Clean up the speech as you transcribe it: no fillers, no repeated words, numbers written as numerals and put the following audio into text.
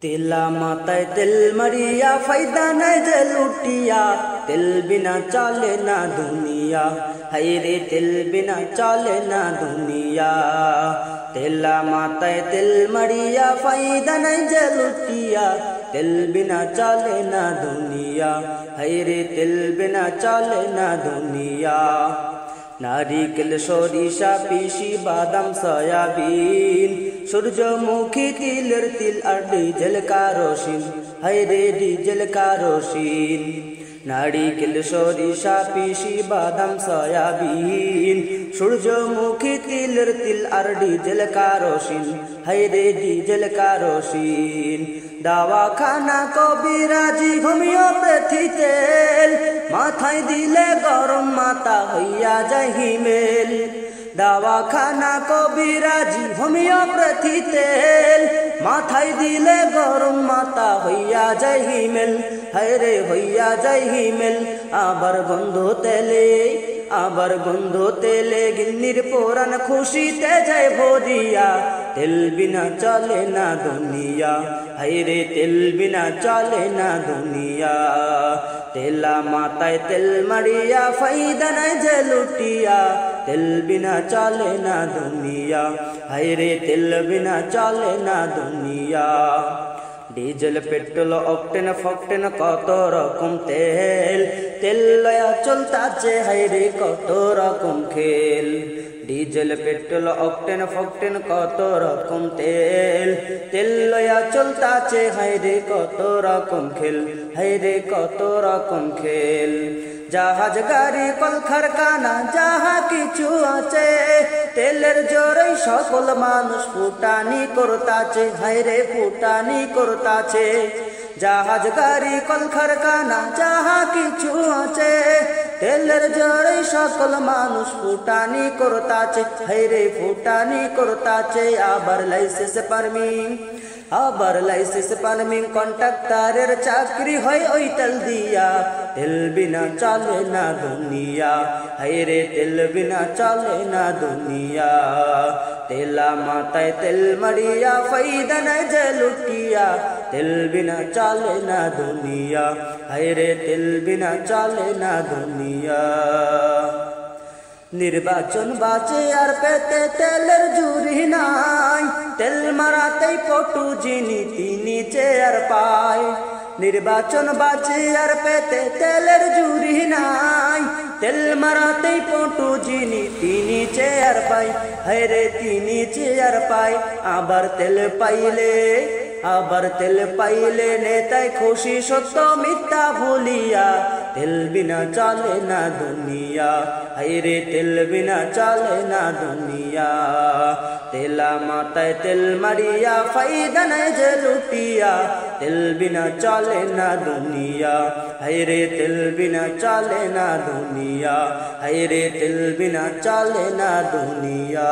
तेला माताय तेल मरिया फायदा नहीं जे लुटिया तेल बिना चले ना दुनिया हाय रे तेल बिना चले ना दुनिया। तेला माताय तेल मरिया फायदा नहीं जे लुटिया तेल बिना चले ना दुनिया हाय रे तेल बिना चले ना दुनिया। नारिकेल सरिषा पिसी बादाम सयाबिन सूरजमुखी तिलेर तिल और डिजेल केरोसिन हाय रे डिजेल केरोसिन। नारिकेल सरिषा पिसी बादाम सयाबिन सूरजमुखी तिलेर तिल और डिजेल केरोसिन हाय रे डिजेल केरोसिन। दावाखाना कबिराजी होमियोपैथी तेल माथाय दिले गरम माता हइया যায় হিমেল। दावाखाना कबिराजी होमियोपैथी तेल माथाय दिले गरम माता हइया যায় হিমেল हाय रे हइया যায় হিমেল। आবার गंध तेले गिन्निर पोरान खुशीते যায় भरिया तेल बिना चले ना दुनिया हाय रे तेल बिना चले ना दुनिया। तेला माताय तेल मरिया फायदा नहीं जे लुटिया तेल बिना चले ना दुनिया हाय रे तेल बिना चले ना दुनिया। डिजेल पेट्रोल ऑक्टेन फक्टेन कत रकम तेल तेल लया चलताছে हाय रे कत रकम खेल। डिजेल पेट्रोल ऑक्टेन फक्टेन कत रकम तेल तेल लया चलताছে हाय रे कत रकम खेल हाय रे कत रकम खेल। জাহাজ গাড়ি কলকারখানা যাহা কিছু আছে তেলের জোরে সকল মানুষ ফুটানি করতাছে হায় রে ফুটানি করতাছে। জাহাজ গাড়ি কলকারখানা যাহা কিছু আছে তেলের জোরে সকল মানুষ ফুটানি করতাছে হায় রে ফুটানি করতাছে। আবার লাইসেন্স পারমিং কন্ট্রাক্টরের চাকরি হয় ওই তেল দিয়া তেল বিনা চলে না দুনিয়া হায় রে তেল বিনা চলে না দুনিয়া। তেলা মাতায় তেল মরিয়া ফায়দা নাই যে লুটিয়া তেল বিনা চলে না দুনিয়া হায় রে তেল বিনা চলে না দুনিয়া। নির্বাচন বাঁচে আর পেতে তেলের জুরি নাই তেল মারাতেই পটু যিনি তিনি চেয়ার পায়। নির্বাচন বাঁচে আর পেতে তেলের জুরি নাই তেল মারাতেই পটু যিনি তিনি চেয়ার পায় হায় রে তিনি চেয়ার পায়। আবার তেল পাইলে নেতায় খুশি সত্য মিথ্যা ভুলিয়া তেল বিনা চলে না দুনিয়া হায় রে তেল বিনা চলে না দুনিয়া। তেলা মাতায় তেল মারিয়া ফায়দা নাই যে লুটিয়া তেল বিনা চলে না দুনিয়া হায় রে তেল বিনা চলে না দুনিয়া হায় রে তেল বিনা চলে না দুনিয়া।